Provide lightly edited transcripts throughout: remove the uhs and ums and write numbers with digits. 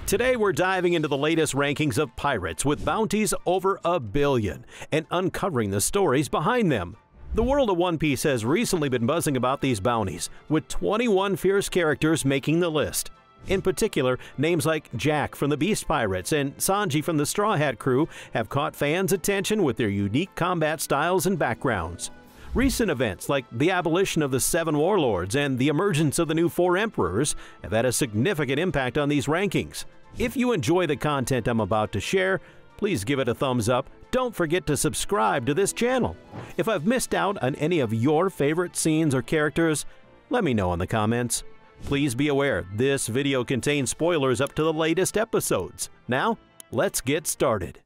Today we're diving into the latest rankings of pirates with bounties over 1 billion and uncovering the stories behind them. The world of One Piece has recently been buzzing about these bounties, with 21 fierce characters making the list. In particular, names like Jack from the Beast Pirates and Sanji from the Straw Hat Crew have caught fans' attention with their unique combat styles and backgrounds. Recent events like the abolition of the 7 warlords and the emergence of the new 4 emperors have had a significant impact on these rankings. If you enjoy the content I'm about to share, please give it a thumbs up. Don't forget to subscribe to this channel. If I've missed out on any of your favorite scenes or characters, let me know in the comments. Please be aware, this video contains spoilers up to the latest episodes. Now, let's get started.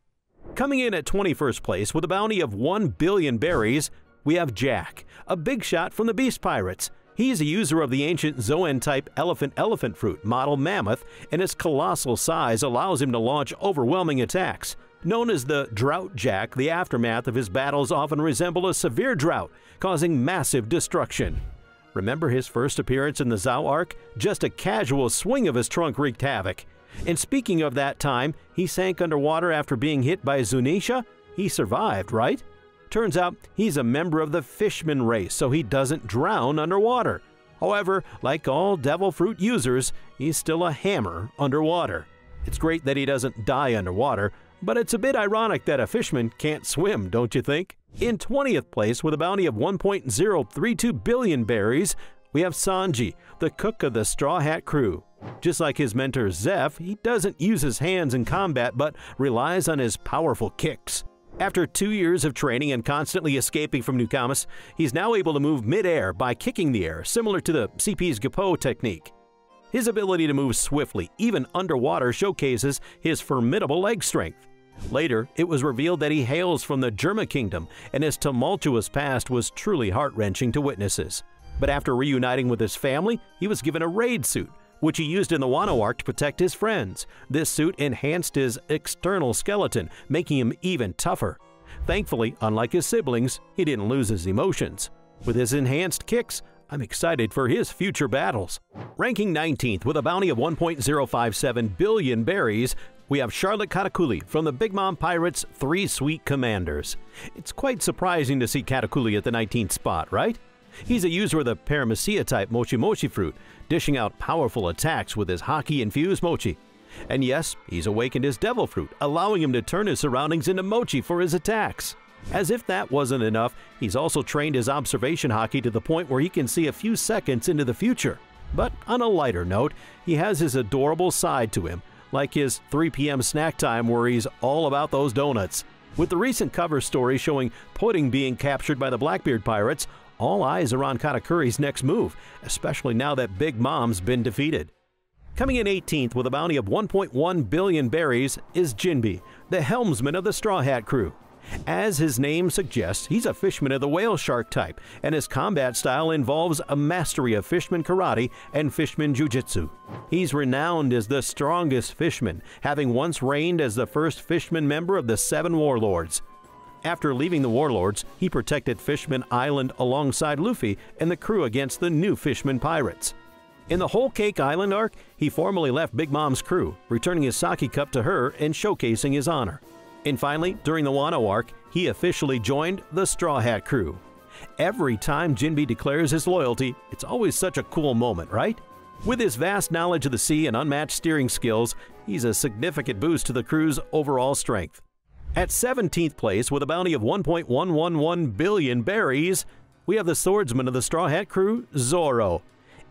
Coming in at 21st place with a bounty of 1 billion berries, we have Jack, a big shot from the Beast Pirates. He's a user of the ancient Zoan-type elephant fruit, model Mammoth, and his colossal size allows him to launch overwhelming attacks. Known as the Drought Jack, the aftermath of his battles often resemble a severe drought, causing massive destruction. Remember his first appearance in the Zou arc? Just a casual swing of his trunk wreaked havoc. And speaking of that time, he sank underwater after being hit by Zunisha? He survived, right? Turns out he's a member of the Fishman race, so he doesn't drown underwater. However, like all Devil Fruit users, he's still a hammer underwater. It's great that he doesn't die underwater, but it's a bit ironic that a fishman can't swim, don't you think? In 20th place with a bounty of 1.032 billion berries, we have Sanji, the cook of the Straw Hat Crew. Just like his mentor Zeph, he doesn't use his hands in combat but relies on his powerful kicks. After 2 years of training and constantly escaping from Newcamus, he's now able to move mid-air by kicking the air, similar to the CP's Gapo technique. His ability to move swiftly, even underwater, showcases his formidable leg strength. Later, it was revealed that he hails from the Germa Kingdom, and his tumultuous past was truly heart-wrenching to witnesses. But after reuniting with his family, he was given a raid suit, which he used in the Wano arc to protect his friends. This suit enhanced his external skeleton, making him even tougher. Thankfully, unlike his siblings, he didn't lose his emotions. With his enhanced kicks, I'm excited for his future battles. Ranking 19th with a bounty of 1.057 billion berries, we have Charlotte Katakuri from the Big Mom Pirates' 3 Sweet Commanders. It's quite surprising to see Katakuri at the 19th spot, right? He's a user of the Paramecia-type Mochi Mochi fruit, dishing out powerful attacks with his Haki-infused mochi. And yes, he's awakened his Devil Fruit, allowing him to turn his surroundings into mochi for his attacks. As if that wasn't enough, he's also trained his observation Haki to the point where he can see a few seconds into the future. But on a lighter note, he has his adorable side to him, like his 3 p.m. snack time where he's all about those donuts. With the recent cover story showing Pudding being captured by the Blackbeard Pirates, all eyes are on Katakuri's next move, especially now that Big Mom's been defeated. Coming in 18th with a bounty of 1.1 billion berries is Jinbe, the helmsman of the Straw Hat Crew. As his name suggests, he's a fishman of the whale shark type, and his combat style involves a mastery of fishman karate and fishman jujitsu. He's renowned as the strongest fishman, having once reigned as the first fishman member of the 7 warlords. After leaving the warlords, he protected Fishman Island alongside Luffy and the crew against the new Fishman pirates. In the Whole Cake Island arc, he formally left Big Mom's crew, returning his sake cup to her and showcasing his honor. And finally, during the Wano arc, he officially joined the Straw Hat Crew. Every time Jinbe declares his loyalty, it's always such a cool moment, right? With his vast knowledge of the sea and unmatched steering skills, he's a significant boost to the crew's overall strength. At 17th place with a bounty of 1.111 billion berries, we have the swordsman of the Straw Hat Crew, Zoro.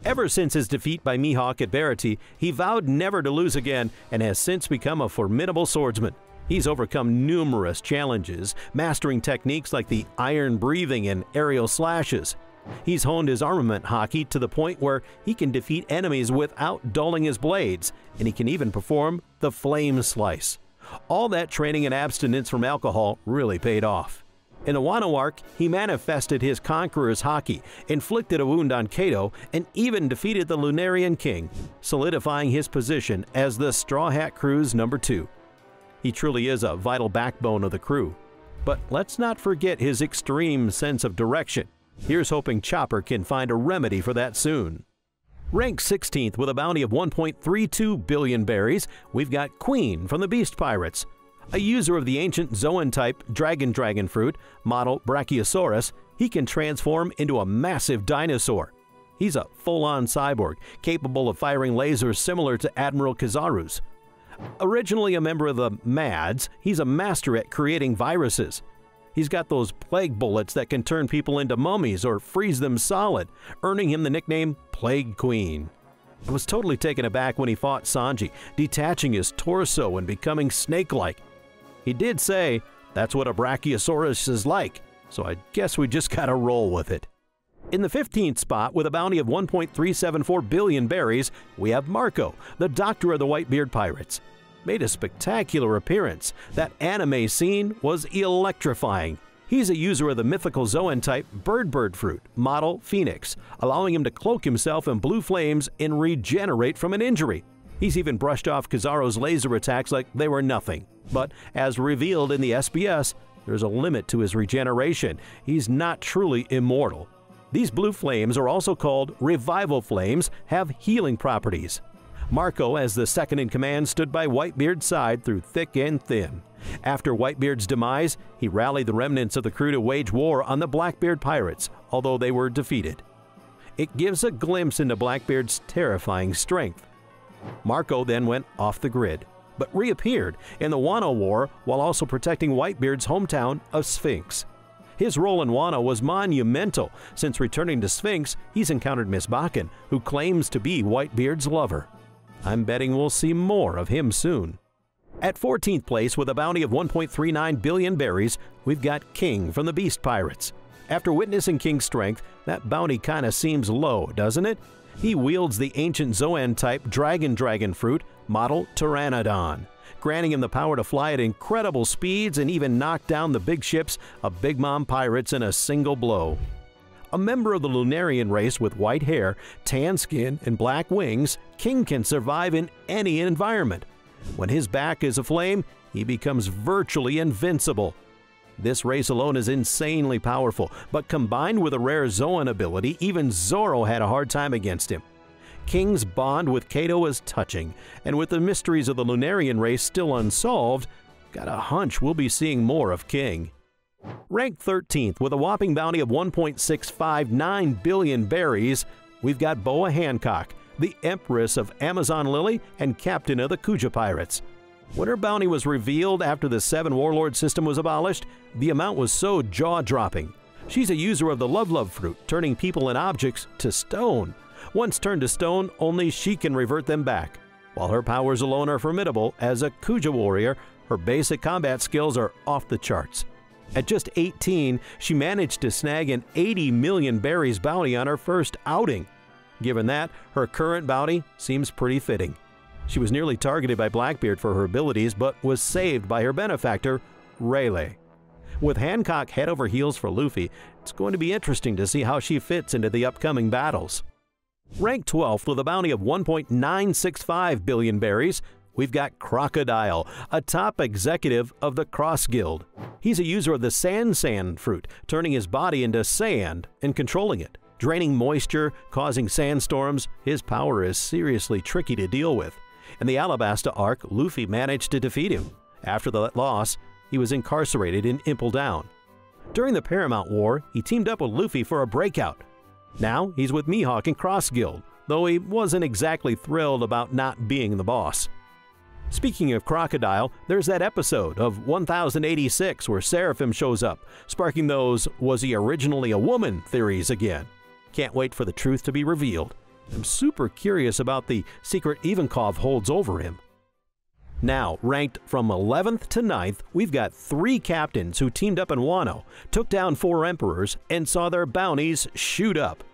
Ever since his defeat by Mihawk at Barati, he vowed never to lose again and has since become a formidable swordsman. He's overcome numerous challenges, mastering techniques like the iron breathing and aerial slashes. He's honed his armament Haki to the point where he can defeat enemies without dulling his blades, and he can even perform the Flame Slice. All that training and abstinence from alcohol really paid off. In the Wano arc, he manifested his Conqueror's Haki, inflicted a wound on Kato, and even defeated the Lunarian King, solidifying his position as the Straw Hat Crew's number 2. He truly is a vital backbone of the crew. But let's not forget his extreme sense of direction. Here's hoping Chopper can find a remedy for that soon. Ranked 16th with a bounty of 1.32 billion berries, we've got Queen from the Beast Pirates. A user of the ancient Zoan-type dragon fruit, model Brachiosaurus, he can transform into a massive dinosaur. He's a full-on cyborg, capable of firing lasers similar to Admiral Kizaru's. Originally a member of the Mads, he's a master at creating viruses. He's got those plague bullets that can turn people into mummies or freeze them solid, earning him the nickname Plague Queen. I was totally taken aback when he fought Sanji, detaching his torso and becoming snake-like. He did say that's what a Brachiosaurus is like, so I guess we just gotta roll with it. In the 15th spot, with a bounty of 1.374 billion berries, we have Marco, the Doctor of the Whitebeard Pirates. Made a spectacular appearance. That anime scene was electrifying. He's a user of the mythical Zoan-type bird fruit, model Phoenix, allowing him to cloak himself in blue flames and regenerate from an injury. He's even brushed off Kizaru's laser attacks like they were nothing. But as revealed in the SBS, there's a limit to his regeneration. He's not truly immortal. These blue flames are also called revival flames, have healing properties. Marco, as the second-in-command, stood by Whitebeard's side through thick and thin. After Whitebeard's demise, he rallied the remnants of the crew to wage war on the Blackbeard pirates, although they were defeated. It gives a glimpse into Blackbeard's terrifying strength. Marco then went off the grid, but reappeared in the Wano War while also protecting Whitebeard's hometown of Sphinx. His role in Wano was monumental. Since returning to Sphinx, he's encountered Miss Bakken, who claims to be Whitebeard's lover. I'm betting we'll see more of him soon. At 14th place with a bounty of 1.39 billion berries, we've got King from the Beast Pirates. After witnessing King's strength, that bounty kinda seems low, doesn't it? He wields the ancient Zoan-type dragon fruit, model Pteranodon, granting him the power to fly at incredible speeds and even knock down the big ships of Big Mom pirates in a single blow. A member of the Lunarian race with white hair, tan skin, and black wings, King can survive in any environment. When his back is aflame, he becomes virtually invincible. This race alone is insanely powerful, but combined with a rare Zoan ability, even Zoro had a hard time against him. King's bond with Kato is touching, and with the mysteries of the Lunarian race still unsolved, got a hunch we'll be seeing more of King. Ranked 13th with a whopping bounty of 1.659 billion berries, we've got Boa Hancock, the Empress of Amazon Lily and captain of the Kuja Pirates. When her bounty was revealed after the 7 Warlord system was abolished, the amount was so jaw-dropping. She's a user of the Love fruit, turning people and objects to stone. Once turned to stone, only she can revert them back. While her powers alone are formidable, as a Kuja warrior, her basic combat skills are off the charts. At just 18, she managed to snag an 80 million berries bounty on her first outing. Given that, her current bounty seems pretty fitting. She was nearly targeted by Blackbeard for her abilities, but was saved by her benefactor, Rayleigh. With Hancock head over heels for Luffy, it's going to be interesting to see how she fits into the upcoming battles. Ranked 12th with a bounty of 1.965 billion berries, we've got Crocodile, a top executive of the Cross Guild. He's a user of the Sand fruit, turning his body into sand and controlling it. Draining moisture, causing sandstorms, his power is seriously tricky to deal with. In the Alabasta arc, Luffy managed to defeat him. After that loss, he was incarcerated in Impel Down. During the Paramount War, he teamed up with Luffy for a breakout. Now he's with Mihawk and Cross Guild, though he wasn't exactly thrilled about not being the boss. Speaking of Crocodile, there's that episode of 1086 where Seraphim shows up, sparking those "was he originally a woman" theories again. Can't wait for the truth to be revealed. I'm super curious about the secret Ivankov holds over him. Now, ranked from 11th to 9th, we've got 3 captains who teamed up in Wano, took down 4 emperors, and saw their bounties shoot up.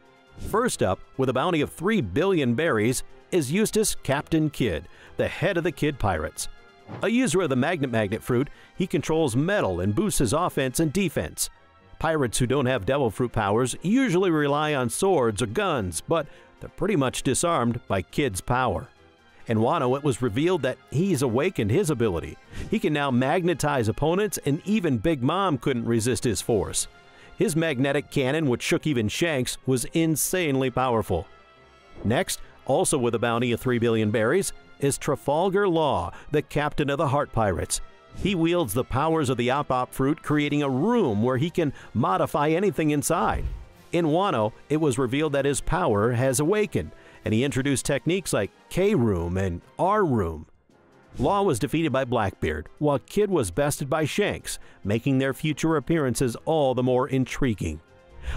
First up, with a bounty of 3 billion berries, is Eustace Captain Kidd, the head of the Kid Pirates. A user of the Magnet fruit, he controls metal and boosts his offense and defense. Pirates who don't have Devil Fruit powers usually rely on swords or guns, but they're pretty much disarmed by Kidd's power. In Wano, it was revealed that he's awakened his ability. He can now magnetize opponents, and even Big Mom couldn't resist his force. His magnetic cannon, which shook even Shanks, was insanely powerful. Next, also with a bounty of 3 billion berries, is Trafalgar Law, the captain of the Heart Pirates. He wields the powers of the Op-Op fruit, creating a room where he can modify anything inside. In Wano, it was revealed that his power has awakened, and he introduced techniques like K-Room and R-Room. Law was defeated by Blackbeard, while Kid was bested by Shanks, making their future appearances all the more intriguing.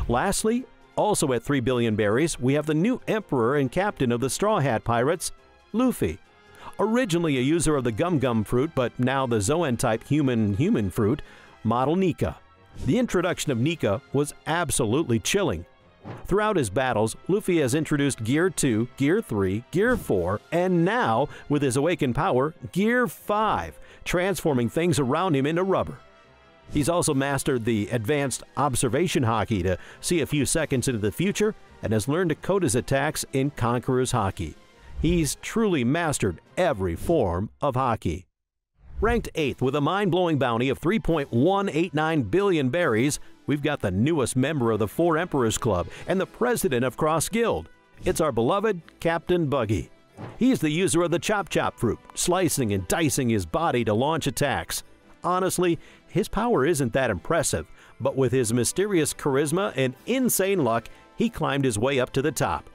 Lastly, also at 3 billion berries, we have the new Emperor and Captain of the Straw Hat Pirates, Luffy. Originally a user of the Gum Gum fruit, but now the Zoan-type human fruit, model Nika. The introduction of Nika was absolutely chilling. Throughout his battles, Luffy has introduced Gear 2, Gear 3, Gear 4, and now, with his awakened power, Gear 5, transforming things around him into rubber. He's also mastered the advanced observation haki to see a few seconds into the future, and has learned to code his attacks in Conqueror's Haki. He's truly mastered every form of haki. Ranked 8th with a mind-blowing bounty of 3.189 billion berries, we've got the newest member of the Four Emperors Club and the president of Cross Guild. It's our beloved Captain Buggy. He's the user of the Chop Chop fruit, slicing and dicing his body to launch attacks. Honestly, his power isn't that impressive, but with his mysterious charisma and insane luck, he climbed his way up to the top.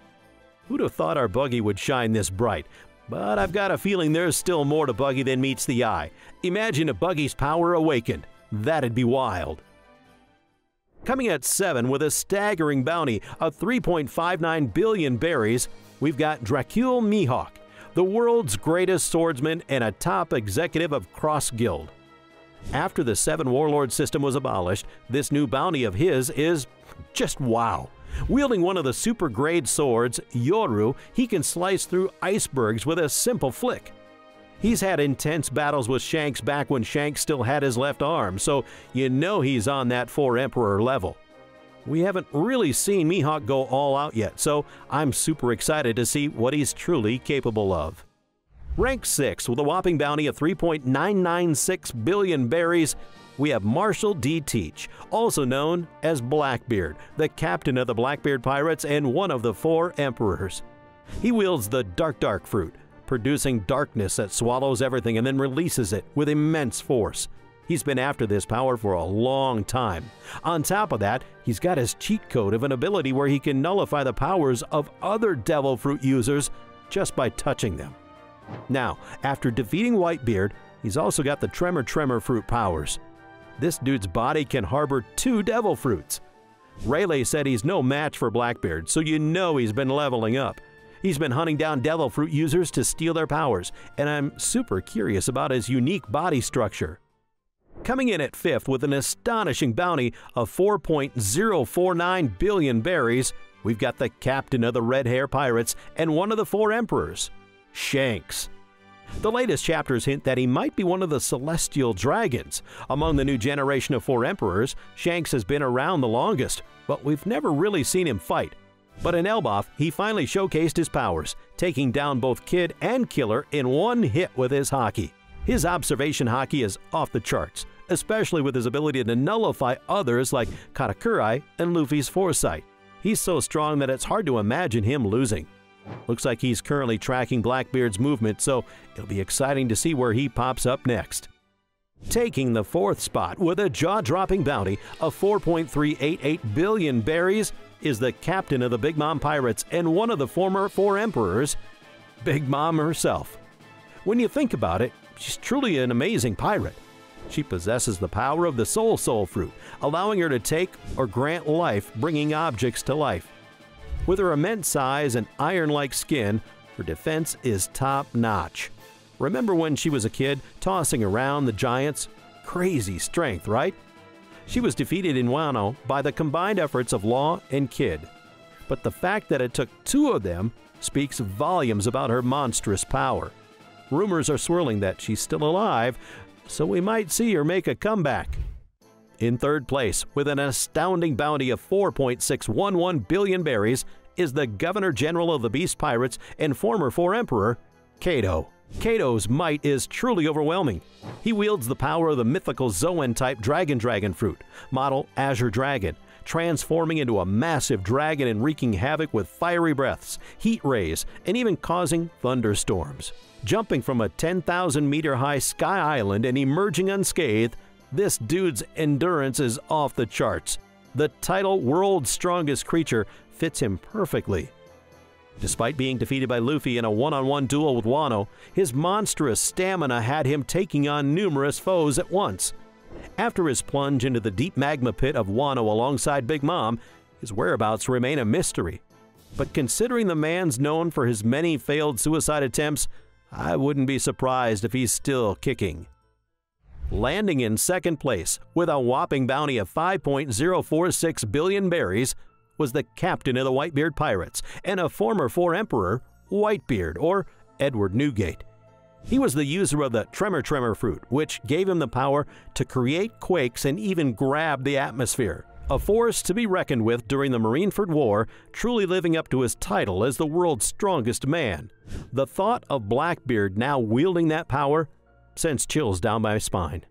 Who'd have thought our Buggy would shine this bright? But I've got a feeling there's still more to Buggy than meets the eye. Imagine if Buggy's power awakened. That'd be wild. Coming at 7 with a staggering bounty of 3.59 billion berries, we've got Dracule Mihawk, the world's greatest swordsman and a top executive of Cross Guild. After the 7 Warlord system was abolished, this new bounty of his is just wow. Wielding one of the super-grade swords, Yoru, he can slice through icebergs with a simple flick. He's had intense battles with Shanks back when Shanks still had his left arm, so you know he's on that Four Emperor level. We haven't really seen Mihawk go all out yet, so I'm super excited to see what he's truly capable of. Ranked 6 with a whopping bounty of 3.996 billion berries, we have Marshall D. Teach, also known as Blackbeard, the captain of the Blackbeard Pirates and one of the Four Emperors. He wields the Dark fruit, producing darkness that swallows everything and then releases it with immense force. He's been after this power for a long time. On top of that, he's got his cheat code of an ability where he can nullify the powers of other Devil Fruit users just by touching them. Now, after defeating Whitebeard, he's also got the Tremor fruit powers. This dude's body can harbor 2 Devil Fruits. Rayleigh said he's no match for Blackbeard, so you know he's been leveling up. He's been hunting down Devil Fruit users to steal their powers, and I'm super curious about his unique body structure. Coming in at 5th with an astonishing bounty of 4.049 billion berries, we've got the captain of the Red Hair Pirates and one of the Four Emperors, Shanks. The latest chapters hint that he might be one of the Celestial Dragons. Among the new generation of Four Emperors, Shanks has been around the longest, but we've never really seen him fight. But in Elbaf, he finally showcased his powers, taking down both Kid and Killer in one hit with his haki. His observation haki is off the charts, especially with his ability to nullify others like Katakuri and Luffy's foresight. He's so strong that it's hard to imagine him losing. Looks like he's currently tracking Blackbeard's movement, so it'll be exciting to see where he pops up next. Taking the 4th spot with a jaw-dropping bounty of 4.388 billion berries is the captain of the Big Mom Pirates and one of the former Four Emperors, Big Mom herself. When you think about it, she's truly an amazing pirate. She possesses the power of the Soul Fruit, allowing her to take or grant life, bringing objects to life. With her immense size and iron-like skin, her defense is top-notch. Remember when she was a kid, tossing around the giants? Crazy strength, right? She was defeated in Wano by the combined efforts of Law and Kid. But the fact that it took 2 of them speaks volumes about her monstrous power. Rumors are swirling that she's still alive, so we might see her make a comeback. In 3rd place, with an astounding bounty of 4.611 billion berries, is the Governor General of the Beast Pirates and former Four Emperor, Kaido. Kaido's might is truly overwhelming. He wields the power of the mythical Zoan-type Dragon fruit, model Azure Dragon, transforming into a massive dragon and wreaking havoc with fiery breaths, heat rays, and even causing thunderstorms. Jumping from a 10,000-meter-high sky island and emerging unscathed, this dude's endurance is off the charts. The title World's Strongest Creature fits him perfectly. Despite being defeated by Luffy in a one-on-one duel with Wano, his monstrous stamina had him taking on numerous foes at once. After his plunge into the deep magma pit of Wano alongside Big Mom, his whereabouts remain a mystery. But considering the man's known for his many failed suicide attempts, I wouldn't be surprised if he's still kicking. Landing in second place with a whopping bounty of 5.046 billion berries was the captain of the Whitebeard Pirates and a former Four Emperor, Whitebeard, or Edward Newgate. He was the user of the Tremor fruit, which gave him the power to create quakes and even grab the atmosphere. A force to be reckoned with during the Marineford War, truly living up to his title as the world's strongest man. The thought of Blackbeard now wielding that power sends chills down my spine.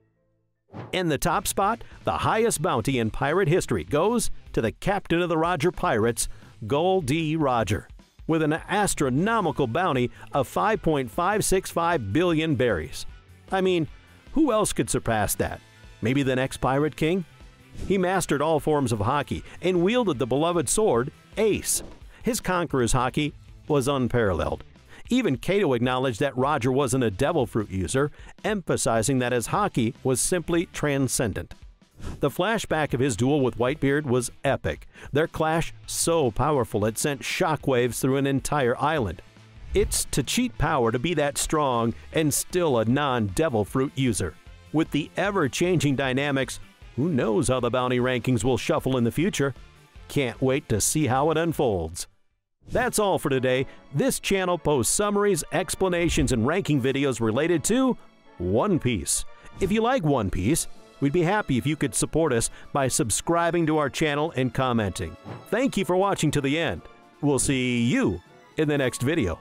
In the top spot, the highest bounty in pirate history goes to the captain of the Roger Pirates, Gol D. Roger, with an astronomical bounty of 5.565 billion berries. I mean, who else could surpass that? Maybe the next Pirate King? He mastered all forms of Haki and wielded the beloved sword, Ace. His conqueror's Haki was unparalleled. Even Kato acknowledged that Roger wasn't a devil fruit user, emphasizing that his Haki was simply transcendent. The flashback of his duel with Whitebeard was epic, their clash so powerful it sent shockwaves through an entire island. It's to cheat power to be that strong and still a non-devil fruit user. With the ever-changing dynamics, who knows how the bounty rankings will shuffle in the future? Can't wait to see how it unfolds. That's all for today. This channel posts summaries, explanations, and ranking videos related to One Piece. If you like One Piece, we'd be happy if you could support us by subscribing to our channel and commenting. Thank you for watching to the end. We'll see you in the next video.